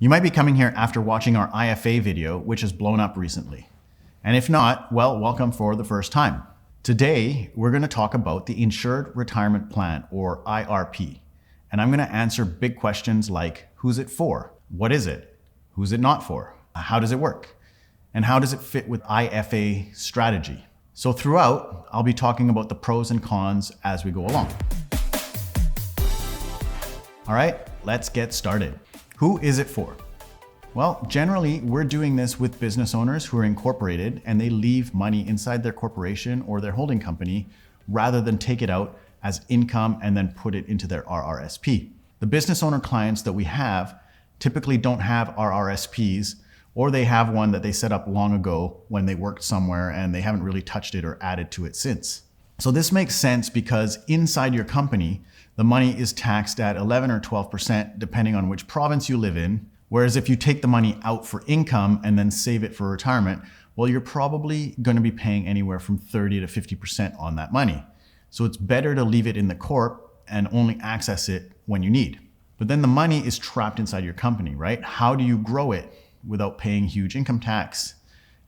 You might be coming here after watching our IFA video, which has blown up recently. And if not, well, welcome for the first time. Today, we're going to talk about the Insured Retirement Plan, or IRP. And I'm going to answer big questions like, who's it for? What is it? Who's it not for? How does it work? And how does it fit with IFA strategy? So throughout, I'll be talking about the pros and cons as we go along. All right, let's get started. Who is it for? Well, generally, we're doing this with business owners who are incorporated and they leave money inside their corporation or their holding company rather than take it out as income and then put it into their RRSP. The business owner clients that we have typically don't have RRSPs, or they have one that they set up long ago when they worked somewhere and they haven't really touched it or added to it since. So this makes sense because inside your company, the money is taxed at 11 or 12% depending on which province you live in. Whereas if you take the money out for income and then save it for retirement, well, you're probably going to be paying anywhere from 30 to 50% on that money. So it's better to leave it in the corp and only access it when you need. But then the money is trapped inside your company, right? How do you grow it without paying huge income tax?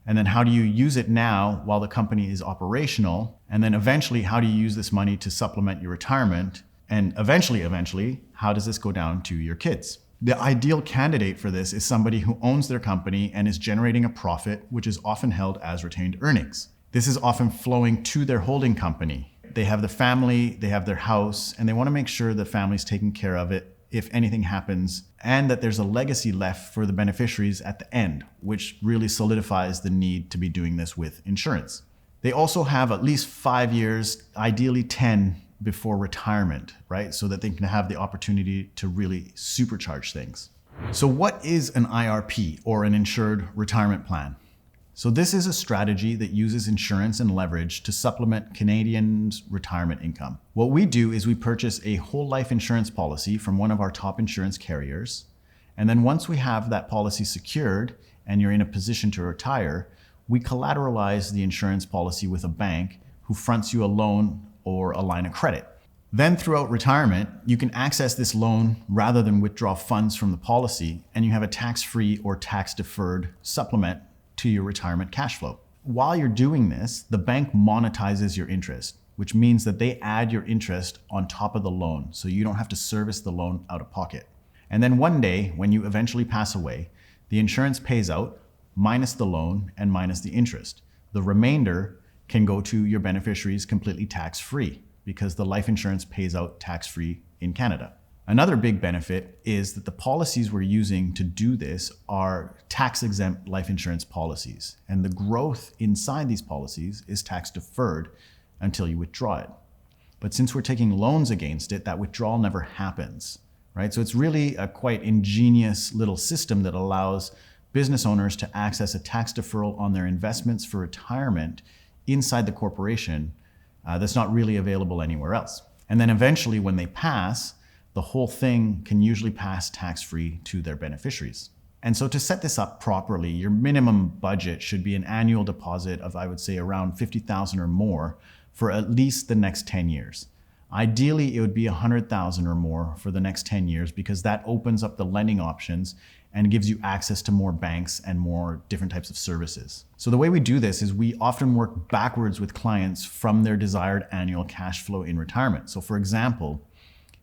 And then how do you use it now while the company is operational? And then eventually, how do you use this money to supplement your retirement? And eventually, how does this go down to your kids? The ideal candidate for this is somebody who owns their company and is generating a profit, which is often held as retained earnings. This is often flowing to their holding company. They have the family, they have their house, and they want to make sure the family's taken care of it if anything happens, and that there's a legacy left for the beneficiaries at the end, which really solidifies the need to be doing this with insurance. They also have at least 5 years, ideally 10, before retirement, right? So that they can have the opportunity to really supercharge things. So what is an IRP, or an Insured Retirement Plan? So this is a strategy that uses insurance and leverage to supplement Canadians' retirement income. What we do is we purchase a whole life insurance policy from one of our top insurance carriers. And then once we have that policy secured and you're in a position to retire, we collateralize the insurance policy with a bank who fronts you a loan or a line of credit. Then throughout retirement, you can access this loan rather than withdraw funds from the policy, and you have a tax-free or tax-deferred supplement to your retirement cash flow. While you're doing this, the bank monetizes your interest, which means that they add your interest on top of the loan, so you don't have to service the loan out of pocket. And then one day, when you eventually pass away, the insurance pays out minus the loan and minus the interest. The remainder can go to your beneficiaries completely tax-free because the life insurance pays out tax-free in Canada. Another big benefit is that the policies we're using to do this are tax-exempt life insurance policies, and the growth inside these policies is tax-deferred until you withdraw it. But since we're taking loans against it, that withdrawal never happens, right? So it's really a quite ingenious little system that allows business owners to access a tax deferral on their investments for retirement inside the corporation that's not really available anywhere else. And then eventually when they pass, the whole thing can usually pass tax-free to their beneficiaries. And so to set this up properly, your minimum budget should be an annual deposit of, I would say, around $50,000 or more for at least the next 10 years. Ideally, it would be $100,000 or more for the next 10 years because that opens up the lending options and gives you access to more banks and more different types of services. So the way we do this is we often work backwards with clients from their desired annual cash flow in retirement. So for example,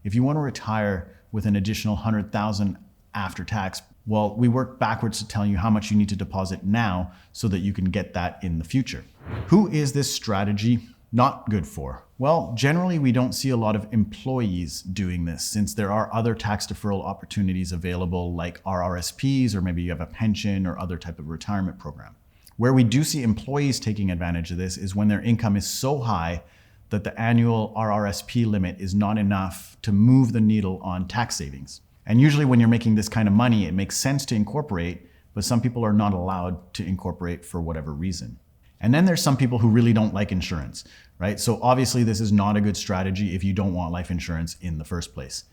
if you want to retire with an additional $100,000 after tax, well, we work backwards to tell you how much you need to deposit now so that you can get that in the future. Who is this strategy not good for? Well, generally we don't see a lot of employees doing this since there are other tax deferral opportunities available like RRSPs, or maybe you have a pension or other type of retirement program. Where we do see employees taking advantage of this is when their income is so high that the annual RRSP limit is not enough to move the needle on tax savings. And usually when you're making this kind of money, it makes sense to incorporate, but some people are not allowed to incorporate for whatever reason. And then there's some people who really don't like insurance, right? So obviously this is not a good strategy if you don't want life insurance in the first place.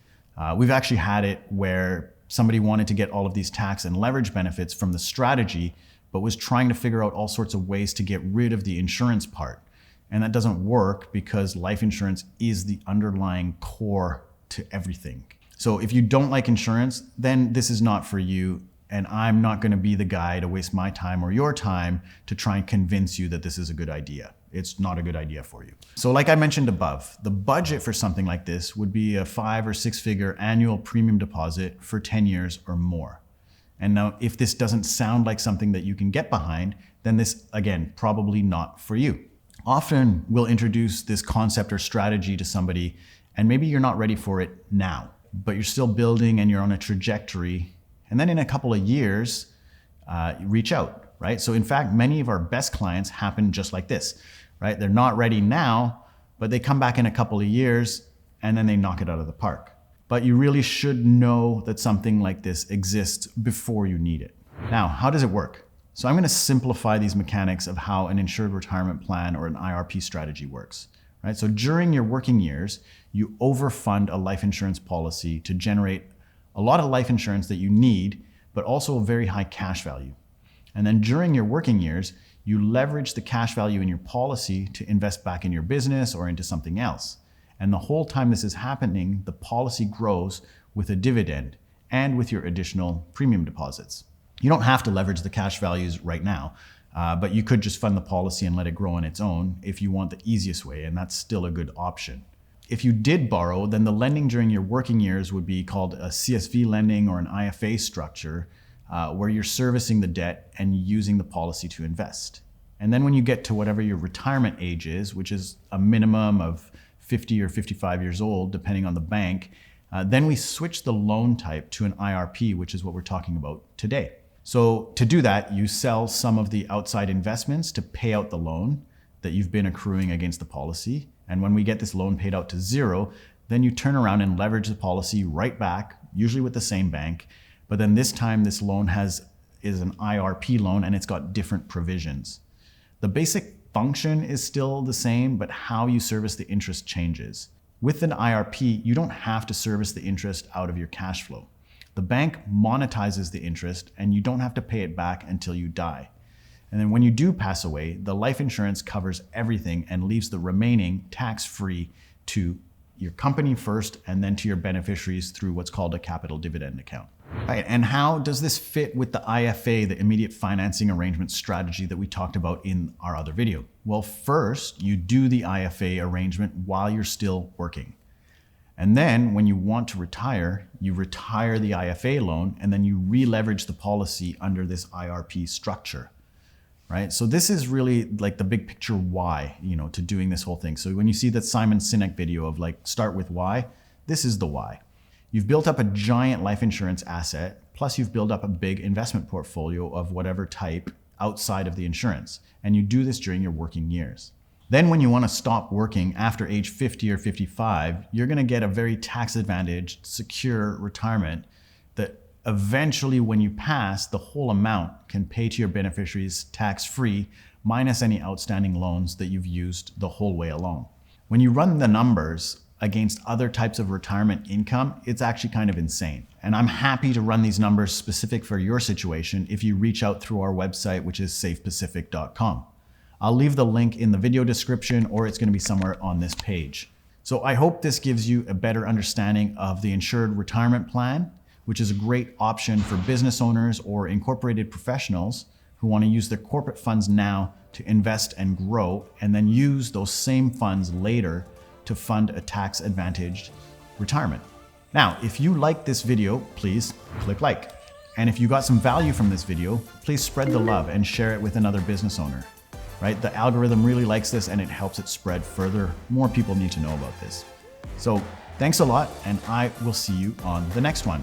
We've actually had it where somebody wanted to get all of these tax and leverage benefits from the strategy, but was trying to figure out all sorts of ways to get rid of the insurance part. And that doesn't work because life insurance is the underlying core to everything. So if you don't like insurance, then this is not for you. And I'm not going to be the guy to waste my time or your time to try and convince you that this is a good idea. It's not a good idea for you. So like I mentioned above, the budget for something like this would be a 5 or 6 figure annual premium deposit for 10 years or more. And now if this doesn't sound like something that you can get behind, then this, again, probably not for you. Often we'll introduce this concept or strategy to somebody and maybe you're not ready for it now, but you're still building and you're on a trajectory. And then in a couple of years, reach out, right? So in fact, many of our best clients happen just like this, right? They're not ready now, but they come back in a couple of years and then they knock it out of the park. But you really should know that something like this exists before you need it. Now, how does it work? So I'm going to simplify these mechanics of how an insured retirement plan or an IRP strategy works, right? So during your working years, you overfund a life insurance policy to generate a lot of life insurance that you need, but also a very high cash value. And then during your working years, you leverage the cash value in your policy to invest back in your business or into something else. And the whole time this is happening, the policy grows with a dividend and with your additional premium deposits. You don't have to leverage the cash values right now, but you could just fund the policy and let it grow on its own if you want the easiest way, and that's still a good option. If you did borrow, then the lending during your working years would be called a CSV lending or an IFA structure, where you're servicing the debt and using the policy to invest. And then when you get to whatever your retirement age is, which is a minimum of 50 or 55 years old, depending on the bank, then we switch the loan type to an IRP, which is what we're talking about today. So to do that, you sell some of the outside investments to pay out the loan that you've been accruing against the policy. And when we get this loan paid out to zero, then you turn around and leverage the policy right back, usually with the same bank. But then this time this loan is an IRP loan and it's got different provisions. The basic function is still the same, but how you service the interest changes. With an IRP, you don't have to service the interest out of your cash flow. The bank monetizes the interest and you don't have to pay it back until you die. And then when you do pass away, the life insurance covers everything and leaves the remaining tax-free to your company first and then to your beneficiaries through what's called a capital dividend account. Right, and how does this fit with the IFA, the immediate financing arrangement strategy that we talked about in our other video? Well, first, you do the IFA arrangement while you're still working. And then when you want to retire, you retire the IFA loan and then you re-leverage the policy under this IRP structure, right? So this is really like the big picture why, to doing this whole thing. So when you see that Simon Sinek video of like, start with why, this is the why. You've built up a giant life insurance asset, plus you've built up a big investment portfolio of whatever type outside of the insurance. And you do this during your working years. Then when you want to stop working after age 50 or 55, you're going to get a very tax advantaged, secure retirement that eventually when you pass, the whole amount can pay to your beneficiaries tax-free, minus any outstanding loans that you've used the whole way along. When you run the numbers against other types of retirement income, it's actually kind of insane. And I'm happy to run these numbers specific for your situation if you reach out through our website, which is safepacific.com. I'll leave the link in the video description or it's going to be somewhere on this page. So I hope this gives you a better understanding of the Insured Retirement Plan, which is a great option for business owners or incorporated professionals who want to use their corporate funds now to invest and grow, and then use those same funds later to fund a tax-advantaged retirement. Now, if you like this video, please click like. And if you got some value from this video, please spread the love and share it with another business owner. Right? The algorithm really likes this and it helps it spread further. More people need to know about this. So thanks a lot, and I will see you on the next one.